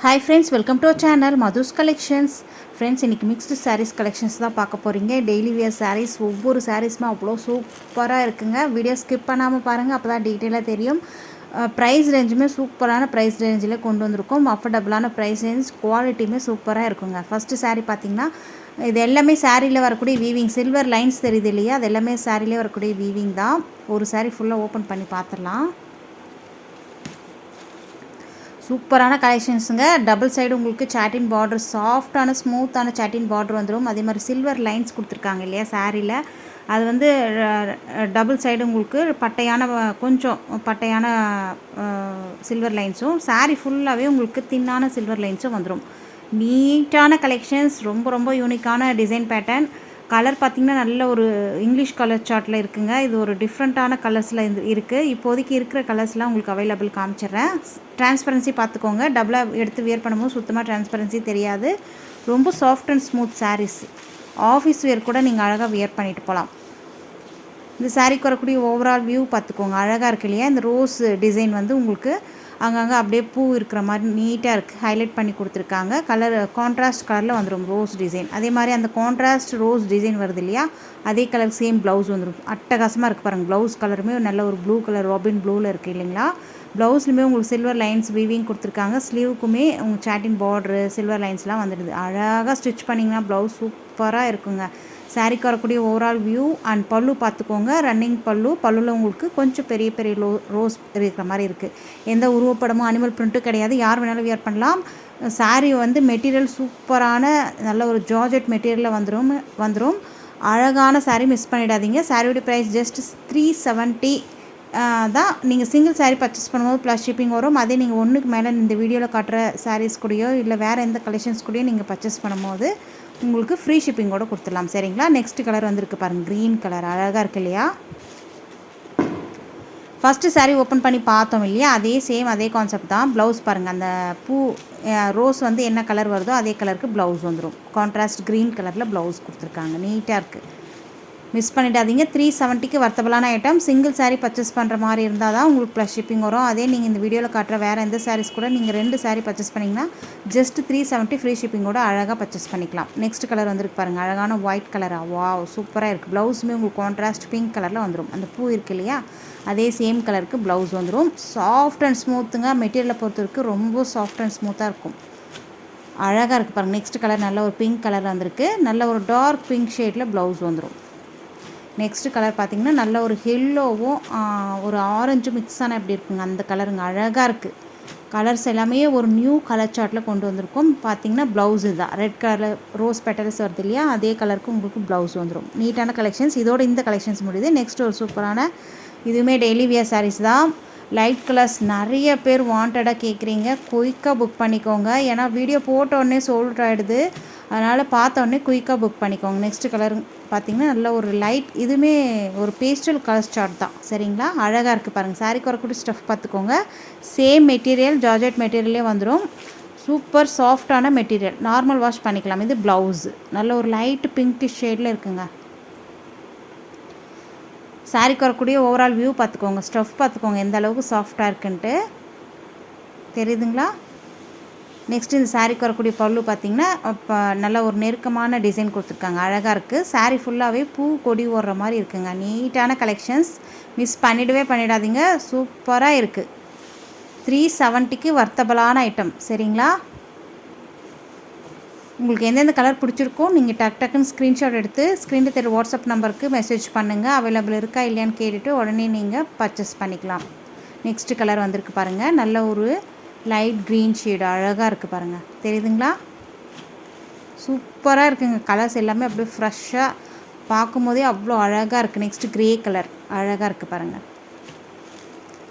Hi friends, welcome to our channel Madhu's collections. Friends, இன்றைக்கி mixed sarees collections தான் பார்க்க போகிறீங்க. டெய்லி வியர் சாரீஸ், ஒவ்வொரு சாரீஸுமே அவ்வளோ சூப்பராக இருக்குங்க. வீடியோ ஸ்கிப் பண்ணாமல் பாருங்கள், அப்போ தான் டீட்டெயிலாக தெரியும். ப்ரைஸ் ரேஞ்சுமே சூப்பரான ப்ரைஸ் ரேஞ்சில் கொண்டு வந்திருக்கோம். அஃபோர்டபுளான ப்ரைஸ் ரேஞ்ச், குவாலிட்டியுமே சூப்பராக இருக்குங்க. ஃபஸ்ட்டு சாரீ பார்த்திங்கன்னா, இது எல்லாமே சாரியில் வரக்கூடிய வீவிங், சில்வர் லைன்ஸ் தெரியுது இல்லையா, அது எல்லாமே சாரியிலே வரக்கூடிய வீவிங் தான். ஒரு சாரீ ஃபுல்லாக ஓப்பன் பண்ணி பார்த்துடலாம். சூப்பரான கலெக்ஷன்ஸுங்க. டபுள் சைடு உங்களுக்கு சாட்டின் பார்டர், சாஃப்டான ஸ்மூத்தான சாட்டின் பார்டர் வந்துடும். அதே மாதிரி சில்வர் லைன்ஸ் கொடுத்துருக்காங்க இல்லையா சாரியில், அது வந்து டபுள் சைடு உங்களுக்கு பட்டையான, கொஞ்சம் பட்டையான சில்வர் லைன்ஸும், சாரீ ஃபுல்லாகவே உங்களுக்கு தின்னான சில்வர் லைன்ஸும் வந்துடும். நீட்டான கலெக்ஷன்ஸ், ரொம்ப ரொம்ப யூனிக்கான டிசைன் பேட்டர்ன். கலர் பார்த்திங்கன்னா நல்ல ஒரு இங்கிலீஷ் கலர் சார்ட்டில் இருக்குங்க. இது ஒரு டிஃப்ரெண்ட்டான கலர்ஸில் இருக்குது. இப்போதைக்கு இருக்கிற கலர்ஸ்லாம் உங்களுக்கு அவைலபிள் காமிச்சிட்றேன். டிரான்ஸ்பரன்சி பார்த்துக்கோங்க. டபுளாக எடுத்து வியர் பண்ணும்போது சுத்தமாக டிரான்ஸ்பரன்சி தெரியாது. ரொம்ப soft and smooth sarees. Office wear கூட நீங்கள் அழகாக வியர் பண்ணிட்டு போகலாம். இந்த சாரீக்கு வரக்கூடிய ஓவரால் வியூ பார்த்துக்கோங்க. அழகாக இருக்கு இல்லையா. இந்த ரோஸ் டிசைன் வந்து உங்களுக்கு அங்கங்கே அப்படியே பூ இருக்கிற மாதிரி நீட்டாக இருக்குது. ஹைலைட் பண்ணி கொடுத்துருக்காங்க. கலர் கான்ட்ராஸ்ட் கலரில் வந்துடும் ரோஸ் டிசைன். அதே மாதிரி அந்த கான்ட்ராஸ்ட் ரோஸ் டிசைன் வருது இல்லையா, அதே கலர் சேம் ப்ளவுஸ் வந்துடும். அட்டகாசமாக இருக்குது பாருங்கள். ப்ளவுஸ் கலருமே நல்ல ஒரு ப்ளூ கலர், ராபின் ப்ளூவில் இருக்குது இல்லைங்களா. ப்ளவுஸ்லையுமே உங்களுக்கு சில்வர் லைன்ஸ் வீவிங் கொடுத்துருக்காங்க. ஸ்லீவுக்குமே உங்கள் சாட்டின் பார்டரு சில்வர் லைன்ஸ்லாம் வந்துடுது. அழகாக ஸ்டிச் பண்ணிங்கன்னா ப்ளவுஸ் சூப்பராக இருக்குங்க. சாரீக்கு வரக்கூடிய ஓவரால் வியூ அண்ட் பல்லு பார்த்துக்கோங்க. ரன்னிங் பல்லுவில் உங்களுக்கு கொஞ்சம் பெரிய பெரிய ரோஸ் இருக்கிற மாதிரி இருக்குது. எந்த உருவப்படமும் அனிமல் பிரிண்ட்டும் கிடையாது. யார் வேணாலும் வியர் பண்ணலாம். சாரீ வந்து மெட்டீரியல் சூப்பரான நல்ல ஒரு ஜார்ஜெட் மெட்டீரியலில் வந்துடும். அழகான சாரீ, மிஸ் பண்ணிடாதீங்க. சாரியோட ப்ரைஸ் ஜஸ்ட் 370 தான். நீங்கள் சிங்கிள் சாரீ பர்ச்சேஸ் பண்ணும்போது ப்ளஸ் ஷிப்பிங் வரும். அதே நீங்கள் ஒன்றுக்கு மேலே இந்த வீடியோவில் காட்டுற சாரீஸ் கூடயோ இல்லை வேறு எந்த கலெக்ஷன்ஸ் கூடயோ நீங்கள் பர்ச்சேஸ் பண்ணும்போது உங்களுக்கு ஃப்ரீ ஷிப்பிங்கோடு கொடுத்துடலாம். சரிங்களா. நெக்ஸ்ட் கலர் வந்துருக்கு பாருங்கள். க்ரீன் கலர் அழகாக இருக்கு இல்லையா. ஃபஸ்ட்டு சாரீ ஓப்பன் பண்ணி பார்த்தோம் இல்லையா, அதே கான்செப்ட் தான். ப்ளவுஸ் பாருங்கள். அந்த பூ ரோஸ் வந்து என்ன கலர் வருதோ அதே கலருக்கு ப்ளவுஸ் வந்துடும். கான்ட்ராஸ்ட் க்ரீன் கலரில் ப்ளவுஸ் கொடுத்துருக்காங்க. நீட்டாக இருக்குது. மிஸ் பண்ணிடாதீங்க. 370க்கு வர்த்தபலான ஐட்டம். சிங்கிள் சாரீ பர்ச்சேஸ் பண்ணுற மாதிரி இருந்தால் தான் உங்களுக்கு ப்ளஸ் ஷிப்பிங் வரும். அதே நீங்கள் இந்த வீடியோவில் காட்டுற வேறு எந்த சாரீஸ் கூட நீங்கள் 2 சாரீ பர்ச்சேஸ் பண்ணிங்கன்னா ஜஸ்ட் 370 ஃப்ரீ ஷிப்பிங்கோட அழகாக பர்ச்சேஸ் பண்ணிக்கலாம். நெக்ஸ்ட் கலர் வந்துருக்கு பாருங்கள். அழகான ஒயிட் கலராக, வாவ் சூப்பராக இருக்குது. ப்ளவுஸுமே உங்களுக்கு கான்ட்ராஸ்ட் பிங்க் கலரில் வந்துடும். அந்த பூ இருக்குது இல்லையா, அதே சேம் கலருக்கு ப்ளவுஸ் வந்துடும். சாஃப்ட் அண்ட் ஸ்மூத்துங்க. மெட்டீரியலை பொறுத்த வரைக்கும் ரொம்ப சாஃப்ட் அண்ட் ஸ்மூத்தாக இருக்கும். அழகாக இருக்குது பாருங்கள். நெக்ஸ்ட் கலர் நல்ல ஒரு பிங்க் கலரில் வந்திருக்கு. நல்ல ஒரு டார்க் பிங்க் ஷேடில் ப்ளவுஸ் வந்துடும். நெக்ஸ்ட் கலர் பார்த்திங்கன்னா நல்ல ஒரு எல்லோவும் ஒரு ஆரஞ்சும் மிக்ஸ் ஆனால் எப்படி இருக்குங்க அந்த கலருங்க. அழகாக இருக்குது. கலர்ஸ் எல்லாமே ஒரு நியூ கலர் சார்ட்டில் கொண்டு வந்திருக்கோம். பார்த்திங்கன்னா ப்ளவுஸ் இதுதான். ரெட் கலர் ரோஸ் பெட்டல்ஸ் வருது இல்லையா, அதே கலருக்கு உங்களுக்கு ப்ளவுஸ் வந்துடும். நீட்டான கலெக்ஷன்ஸ். இதோட இந்த கலெக்ஷன்ஸ் முடியுது. நெக்ஸ்ட் ஒரு சூப்பரான, இதுவுமே டெய்லி வியர் சாரீஸ் தான். லைட் கலர்ஸ் நிறைய பேர் வாண்டடாக கேட்குறீங்க. குயிக்காக புக் பண்ணிக்கோங்க. ஏன்னா வீடியோ போட்டோடனே சோல்ட் ஆகிடுது. அதனால் பார்த்தோன்னே குயிக்காக புக் பண்ணிக்கோங்க. நெக்ஸ்ட் கலர் பார்த்திங்கன்னா நல்ல ஒரு லைட், இதுவுமே ஒரு பேஸ்டல் கலர் சார்ட் தான். சரிங்களா. அழகாக இருக்குது பாருங்கள். சாரீக்கு வரக்கூடிய ஸ்டஃப் பார்த்துக்கோங்க. சேம் மெட்டீரியல், ஜார்ஜெட் மெட்டீரியலே வந்துடும். சூப்பர் சாஃப்டான மெட்டீரியல். நார்மல் வாஷ் பண்ணிக்கலாம். இது ப்ளவுஸு நல்ல ஒரு லைட் பிங்க் ஷேடில் இருக்குங்க. சாரீக்கு வரக்கூடிய ஓவரால் வியூ பார்த்துக்கோங்க. ஸ்டஃப் பார்த்துக்கோங்க எந்த அளவுக்கு சாஃப்டாக இருக்குன்ட்டு. தெரியுதுங்களா. நெக்ஸ்ட் இந்த சாரீக்கு வரக்கூடிய பல்லு பார்த்திங்கன்னா இப்போ நல்ல ஒரு நெருக்கமான டிசைன் கொடுத்துருக்காங்க. அழகாக இருக்குது. சாரீ ஃபுல்லாகவே பூ கொடி ஓடுற மாதிரி இருக்குங்க. நீட்டான கலெக்ஷன்ஸ். மிஸ் பண்ணிடாதீங்க. சூப்பராக இருக்குது. 370க்கு வர்த்தபலான ஐட்டம். சரிங்களா. உங்களுக்கு எந்தெந்த கலர் பிடிச்சிருக்கோ நீங்கள் டக்குன்னு ஸ்க்ரீன்ஷாட் எடுத்து ஸ்க்ரீனில் தெரிய வாட்ஸ்அப் நம்பருக்கு மெசேஜ் பண்ணுங்கள். அவைலபிள் இருக்கா இல்லையான்னு கேட்டுட்டு உடனே நீங்கள் பர்ச்சேஸ் பண்ணிக்கலாம். நெக்ஸ்ட் கலர் வந்திருக்கு பாருங்கள். நல்ல ஒரு லைட் க்ரீன் ஷேடு அழகாக இருக்குது பாருங்கள். தெரியுதுங்களா. சூப்பராக இருக்குங்க. கலர்ஸ் எல்லாமே அப்படியே ஃப்ரெஷ்ஷாக பார்க்கும்போதே அவ்வளோ அழகாக இருக்குது. நெக்ஸ்ட் க்ரே கலர் அழகாக இருக்குது பாருங்கள்.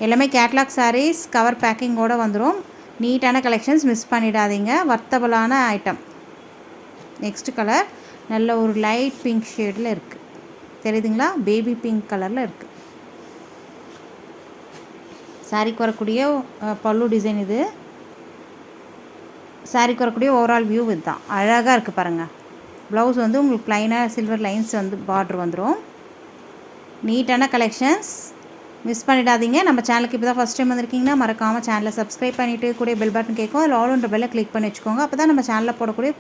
எல்லாமே கேட்லாக் சாரீஸ், கவர் பேக்கிங்கோடு வந்துடும். நீட்டான கலெக்ஷன்ஸ். மிஸ் பண்ணிடாதீங்க. வர்த்தபலான ஐட்டம். நெக்ஸ்ட் கலர் நல்ல ஒரு லைட் பிங்க் ஷேடில் இருக்குது. தெரியுதுங்களா. பேபி பிங்க் கலரில் இருக்குது. சாரீக்கு வரக்கூடிய பல்லு டிசைன் இது. சாரீக்கு வரக்கூடிய ஓவரால் வியூ இதுதான். அழகாக இருக்குது பாருங்கள். ப்ளவுஸ் வந்து உங்களுக்கு ப்ளைனாக சில்வர் லைன்ஸ் வந்து பார்டர் வந்துடும். நீட்டான கலெக்ஷன்ஸ். மிஸ் பண்ணிடாதீங்க. நம்ம சேனலுக்கு இப்போ தான் ஃபஸ்ட் டைம் வந்திருக்கீங்கன்னா மறக்காமல் சேனலை சப்ஸ்கிரைப் பண்ணிவிட்டு கூட பெல் பட்டன் கேட்கும், அதில் ஆல்ன்ற பெல்லை கிளிக் பண்ணி வச்சுக்கோங்க. அப்போ தான் நம்ம சேனலில் போடக்கூடிய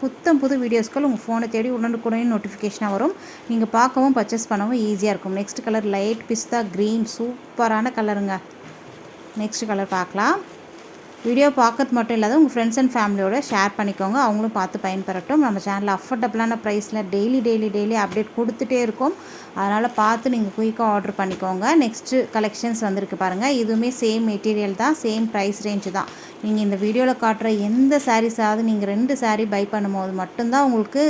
புது வீடியோஸ்கள் உங்கள் ஃபோனை தேடி உடனுக்குடனே நோட்டிஃபிகேஷனாக வரும். நீங்கள் பார்க்கவும் பர்ச்சேஸ் பண்ணவும் ஈஸியாக இருக்கும். நெக்ஸ்ட் கலர் லைட் பிஸ்தா க்ரீன், சூப்பரான கலருங்க. நெக்ஸ்ட் கலர் பார்க்கலாம். வீடியோ பார்க்கறது மட்டும் இல்லாத உங்கள் ஃப்ரெண்ட்ஸ் அண்ட் ஃபேமிலியோட ஷேர் பண்ணிக்கோங்க, அவங்களும் பார்த்து பயன்பெறட்டும். நம்ம சேனலில் அஃபோர்டபுளான ப்ரைஸில் டெய்லி அப்டேட் கொடுத்துட்டே இருக்கும். அதனால் பார்த்து நீங்கள் குயிக்காக ஆர்டர் பண்ணிக்கோங்க. நெக்ஸ்ட்டு கலெக்ஷன்ஸ் வந்திருக்கு பாருங்கள். இதுவுமே சேம் மெட்டீரியல் தான், சேம் ப்ரைஸ் ரேஞ்சு தான். நீங்கள் இந்த வீடியோவில் காட்டுற எந்த சாரீஸாவது நீங்கள் 2 சாரீ பை பண்ணும்போது மட்டும்தான் உங்களுக்கு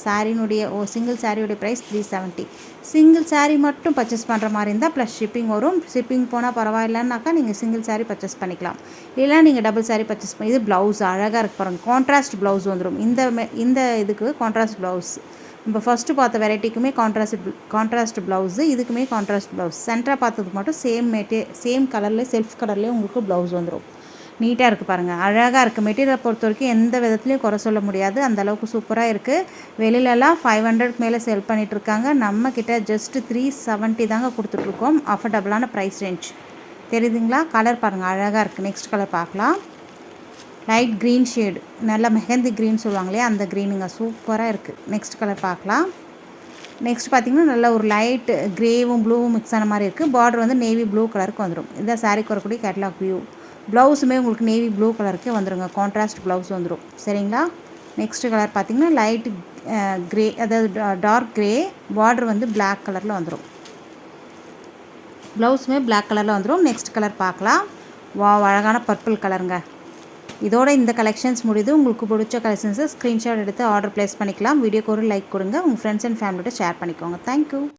சாரீனுடைய சிங்கிள் சாரியுடைய ப்ரைஸ் 370. சிங்கிள் சாரீ மட்டும் பர்ச்சேஸ் பண்ணுற மாதிரி இருந்தால் ப்ளஸ் ஷிப்பிங் வரும். ஷிப்பிங் போனால் பரவாயில்லன்னாக்கா நீங்கள் சிங்கிள் சாரீ பர்ச்சேஸ் பண்ணிக்கலாம். இல்லை நீங்கள் டபுள் சாரீ பர்ச்சேஸ் பண்ணி. இது ப்ளவுஸ் அழகாக இருக்கு பாருங்கள். கான்ட்ராஸ்ட் ப்ளவுஸ் வந்துடும். இந்த இதுக்கு கான்ட்ராஸ்ட் ப்ளவுஸ். நம்ம ஃபஸ்ட்டு பார்த்த வெரைட்டிக்குமே கான்ட்ராஸ்ட் ப்ளவுஸு, இதுக்குமே கான்ட்ராஸ்ட் ப்ளவுஸ். சென்டராக பார்த்ததுக்கு மட்டும் சேம் கலர்லேயே செல்ஃப் கலர்லேயே உங்களுக்கு ப்ளவுஸ் வந்துடும். நீட்டாக இருக்குது பாருங்கள், அழகாக இருக்குது. மெட்டீரியலை பொறுத்த வரைக்கும் எந்த விதத்துலையும் குறை சொல்ல முடியாது, அந்தளவுக்கு சூப்பராக இருக்குது. வெளியிலலாம் 500க்கு மேலே செல் பண்ணிகிட்ருக்காங்க. நம்மக்கிட்ட ஜஸ்ட்டு 370 தாங்க கொடுத்துட்ருக்கோம். அஃபோர்டபுளான ப்ரைஸ் ரேஞ்ச். தெரியுதுங்களா? கலர் பாருங்கள், அழகாக இருக்குது. நெக்ஸ்ட் கலர் பார்க்கலாம். லைட் க்ரீன் ஷேடு, நல்லா மெஹந்தி க்ரீன் சொல்லுவாங்களே அந்த க்ரீனுங்க, சூப்பராக இருக்குது. நெக்ஸ்ட் கலர் பார்க்கலாம். நெக்ஸ்ட் பார்த்திங்கன்னா நல்ல ஒரு லைட் க்ரேவும் ப்ளூவும் மிக்ஸ் ஆன மாதிரி இருக்குது. பார்டர் வந்து நேவி ப்ளூ கலருக்கு வந்துடும். இதான் சாரீக்கு வரக்கூடிய கேட்லாக் வியூ. ப்ளவுஸுமே உங்களுக்கு நேவி ப்ளூ கலருக்கே வந்துடுங்க. கான்ட்ராஸ்ட் ப்ளவுஸ் வந்துடும். சரிங்களா? நெக்ஸ்ட் கலர் பார்த்திங்கன்னா லைட் க்ரே, அதாவது டார்க் க்ரே, பார்டர் வந்து பிளாக் கலரில் வந்துடும். ப்ளவுஸுமே பிளாக் கலரில் வந்துடும். நெக்ஸ்ட் கலர் பார்க்கலாம். அழகான பர்பிள் கலருங்க. இதோட இந்த கலெக்ஷன்ஸ் முடியுது. உங்களுக்கு பிடிச்ச கலெக்ஷன்ஸை ஸ்க்ரீன்ஷாட் எடுத்து ஆர்டர் ப்ளேஸ் பண்ணிக்கலாம். வீடியோக்கு ஒரு லைக் கொடுங்க, உங்கள் ஃப்ரெண்ட்ஸ் அண்ட் ஃபேமிலியோட ஷேர் பண்ணிக்கோங்க. தேங்க்யூ.